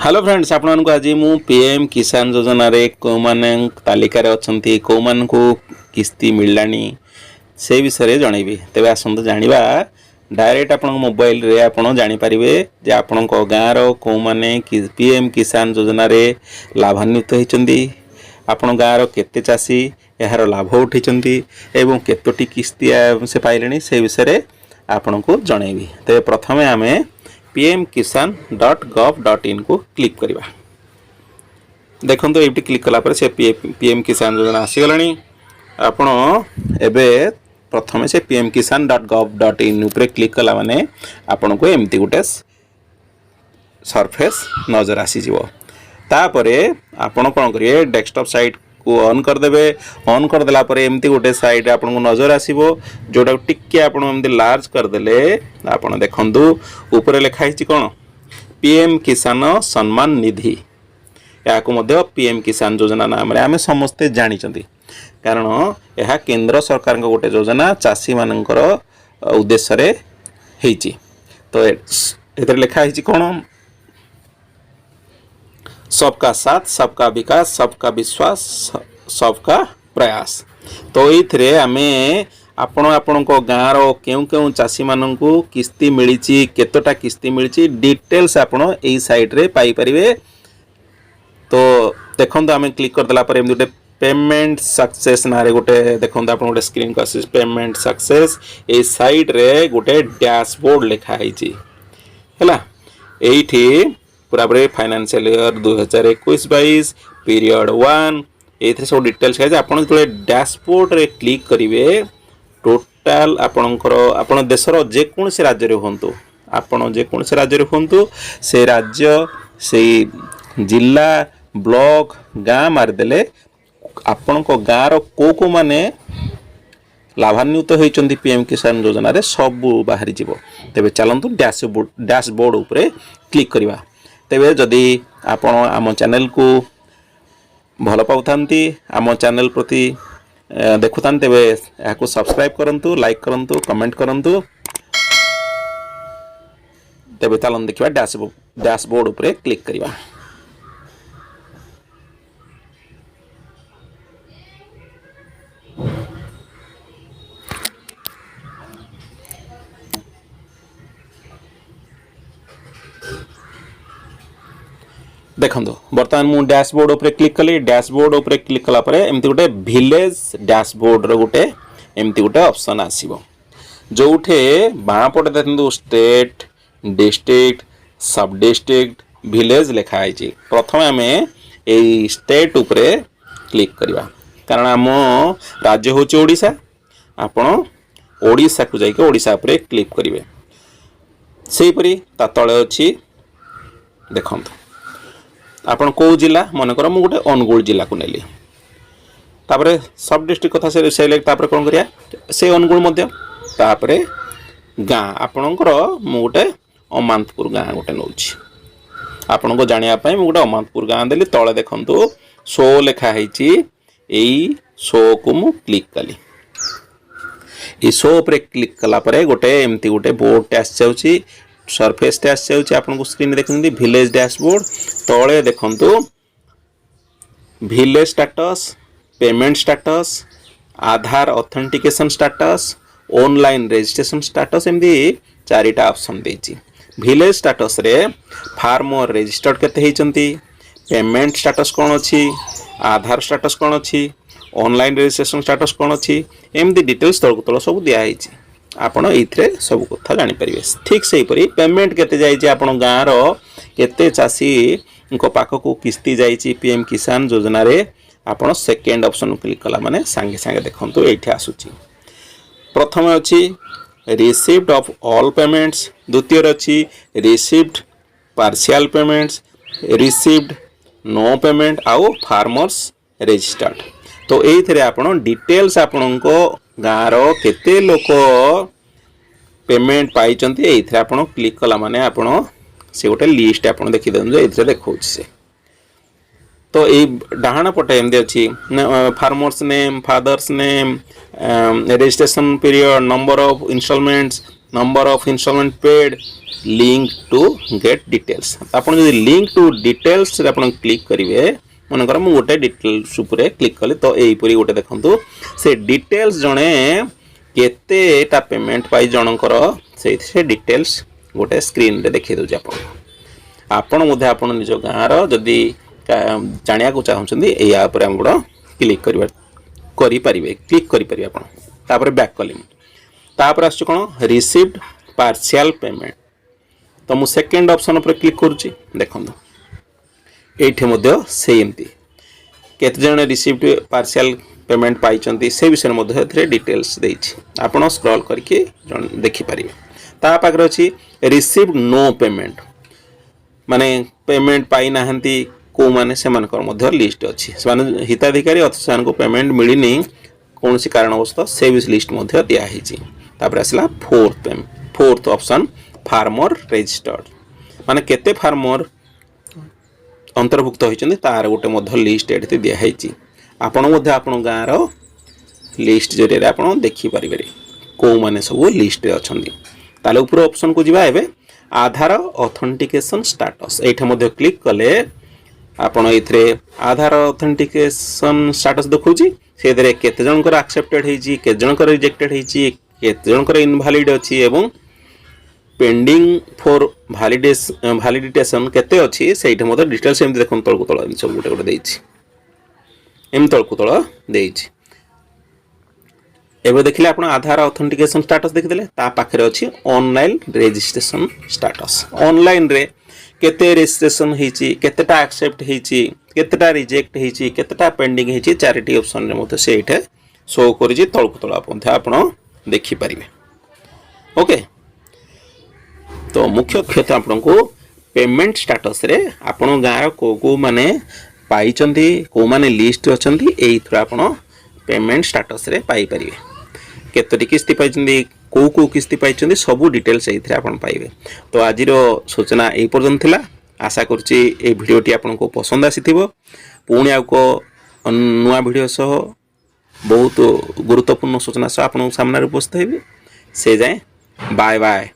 Hello friends आपण को आज मु पीएम किसान योजना रे को माने तालिका रे अछंती को मान को किस्ती मिललानी से विषय रे जणैबी तबे आसंत जानिबा डायरेक्ट आपण मोबाइल रे आपण जानि परिबे जे आपण को गां रो को माने पीएम किसान योजना रे लाभान्वित होइचंदी आपण गां रो केते चासी एहार लाभ उठिचंदी एवं केतोटी किस्ती से पाइलेनी से विषय रे आपण को जणैबी तबे प्रथमे आमे pmkisan.gov.in को क्लिक करवा देखो ये क्लिक कलापर से पीएम किसान योजना आसीगलानी आपण एबे प्रथम से pmkisan.gov.in उपरे क्लिक कला माने आपण को एमती गोटे सरफेस नजर आसी जीवो तापरे आपण कोन करिए डेस्कटॉप साइट को ऑन कर देबे ऑन कर देला पर एमती गोटे साइड आपन को नजर आसीबो जोटा टिके आपन एमती लार्ज कर देले आपन देखंदु ऊपर लिखा हिची कोन पीएम किसान सम्मान निधि या को मध्य पीएम किसान योजना नाम रे हमें समस्त जानि चंती कारण यह केंद्र सरकार को गोटे योजना चासी मानकर उद्देश्य रे हेची तो एतर लिखा हिची कोन सबका साथ सबका विकास सबका विश्वास सबका प्रयास तो ये आमे आपण को गाँव रो क्यों क्यों चासी मानन को किस्ती मिली केतोटा किस्ती मिली डिटेल्स आपण एई साइट रे पाई परिवे तो देखंतु आमे क्लिक कर देला पर एम गोटे पेमेंट सक्सेस नारे गोटे देखंतु आपण गोटे स्क्रीन को आसी पेमेंट सक्सेस ए साइट रे गोटे डैशबोर्ड लिखा हिची हैला एठी पूरा फाइनेंशियल ईयर 2021-22 पीरियड 1 ये सब डिटेल्स है आपन जो डैशबोर्ड रे क्लिक करेंगे टोटाल आपण देशर जेकोसी राज्य रे हुंतु आपण जेकोसी राज्य रे हुंतु से राज्य से जिला ब्लॉक गाँ मारिदेले आपण को गाँ रो को माने लाभान्वित होइचंदी पीएम किसान योजना रे सब बाहरी जीवो तेबे चलंतु डैशबोर्ड उपरे क्लिक करिवा तेबे जदि आपण आम चैनल को भल पाउथांती आम चैनल प्रति देखुथान तेबे याको सब्सक्राइब करंतु लाइक करंतु कमेंट करंतु तेबे चलन देखिबा डैशबोर्ड उपरे क्लिक करिवा देखो बर्तमान मु डैशबोर्ड उपरे क्लिक कली डैशबोर्ड उपरे क्लिक कला परे एमती गोटे विलेज डैशबोर्ड रो गोटे एमती गोटे ऑप्शन आसीबो जोठे बाँ पटे देखंतु स्टेट डिस्ट्रिक्ट सब डिस्ट्रिक्ट विलेज लिखा है प्रथम आम ए स्टेट उपरे क्लिक करवा कारण आम राज्य होची ओडिशा आपण ओडिशा को जाइके ओडिशा उपरे क्लिक करिवे सेहीपरि ता तळे अछि देखंतु आपण को जिला मन कर मु गोटे अनुगुल जिला को नेली तापरे सब डिस्ट्रिक्ट कथा से सिलेक्ट तापरे कोन करिया से अनुगुल मध्य तापरे गाँ आपणकर मु गोटे अमांतपुर गाँ गोटे नौछि आपण को जानिया पई मु गोटे अमांतपुर गाँ देली तळे देखंतु शो लिखा हैछि एई शो को मु क्लिक कली ई शो पर क्लिक कला परे गोटे एमती गोटे बोर्ड टैस जाउछि सरफेस टैस जाउछि आपण को स्क्रीन देखंदी विलेज डैशबोर्ड तळे देखंतु village status payment status Aadhaar authentication status online registration status एमदी चारिटा ऑप्शन देछि विलेज स्टेटस रे फार्मर रजिस्टर्ड केते हेचंती पेमेंट स्टेटस कोन अछि आधार स्टेटस कोन अछि ऑनलाइन रजिस्ट्रेशन स्टेटस कोन अछि एमदी डिटेल्स तळ तळ सब दिया हेछि आपण एथरे सब कथा जानि परिबे ठीक सेही परि पेमेंट केते जाइछि आपण गाँ रो केते चासी को पाख को किस्ती जाइछि पीएम किसान योजना रे आपण सेकंड ऑप्शन क्लिक कला माने संगे संगे देखंतु एठी आसुछि प्रथम अछि रिसीव्ड ऑफ ऑल पेमेंट्स द्वितीय अछि received partial payments received no payment आउ फार्मर्स रजिस्टर्ड तो एथरे आपण डिटेल्स आपण को गाँ रो केते लोक पेमेंट पाई चंती एथरे आपण क्लिक कला माने आपण से गोटे लिस्ट आपण देखि दन जे एथरे देखौछ से तो ए डाहाण पटे एमदे अछि farmer's name father's name registration period number of instalments paid link to get details आपन जदि लिंक टू डिटेल्स रे आपन क्लिक करिवे मनकर मु गोटे डिटेल्स ऊपर क्लिक कली तो एई परी गोटे देखंतु से डिटेल्स जणे केतेटा पेमेंट पाई जनकर से डिटेल्स गोटे स्क्रीन रे देखै दउ आपन आपन मुझे आपन निज गाँर जदि जानिया को चाहछन्ती ए ऐप रे हम गुडा क्लिक करि परिबे क्लिक करि परिबे आपन तापर बैक कलिम तापर आछ कोन रिसीव्ड पार्शियल पेमेंट तो मु सेकंड ऑप्शन पर क्लिक करूची देखंतु एठे मध्ये सेमती केते जण रिसीव्ड पार्शियल पेमेंट पाइचंती से विषय मध्ये एथरे डिटेल्स देछि आपण स्क्रॉल करके देखि परिबे ता पाखरे अछि रिसीव्ड नो पेमेंट माने पेमेंट पाई नाहंती को माने से मानकर मध्ये लिस्ट अछि माने हिताधिकारी अथवा को पेमेंट मिलिनी कोनसी कारणवश से लिस्ट मध्ये दिया हिची तापर असला फोर्थ ऑप्शन फार्मर रजिस्टर्ड माने केते फार्मर अंतर्भुक्त होइचंदी तार गोटे मध्ये लिस्ट एठी दिया हिची आपण मध्ये आपण गाँर लिस्ट जरिए आपण देखि परिबे को माने सब लिस्ट रे अछंदी ताले ऊपर ऑप्शन को जिबा एबे आधार ऑथेंटिकेशन स्टेटस एठे मध्ये क्लिक कले आपण एथरे आधार ऑथेंटिकेशन स्टेटस देखौची सेदरे केते जनकर एक्सेप्टेड हेची केते जनकर रिजेक्टेड हेची केते जनकर इनवैलिड अछि एवं पेंडिंग फॉर वैलिडिटेशन केते अछि सेठे मध्ये डिटेल्स एम देखन तळकु तळ सब गोटे गोटे देछि एम तळकु तळ देछि एबे देखिले आपण आधार ऑथेंटिकेशन स्टेटस देखिदेले ता पाखरे अछि ऑनलाइन रजिस्ट्रेशन स्टेटस ऑनलाइन रे केते रजिस्ट्रेशन हेची केतेटा एक्सेप्ट हेची केतेटा रिजेक्ट हेची केतेटा पेंडिंग हेची चारिटी ऑप्शन रे मते सेठे शो करिजी तळकु तळ आपण देखि परिबे ओके तो मुख्य क्षेत्र आपको पेमेंट स्टेटस रे आपण गाँर को माने पाइचंती को माने लिस्ट अछंती एई थ्रू आपण पेमेंट स्टेटस रे पाई परिबे केतोटी किस्ती पाइचंती को किस्ती पाइचंती सब डिटेल्स एथरे आपण पाइबे तो आज सूचना एई पर्यंत थिला आशा करछि ए भिडियोटी आपनको पसंद आसीथिबो पुणी आको नुआ भिडियो सह बहुत गुरुत्वपूर्ण सूचना सह आपण सामने उपस्थित हेबी से जाए बाय बाय।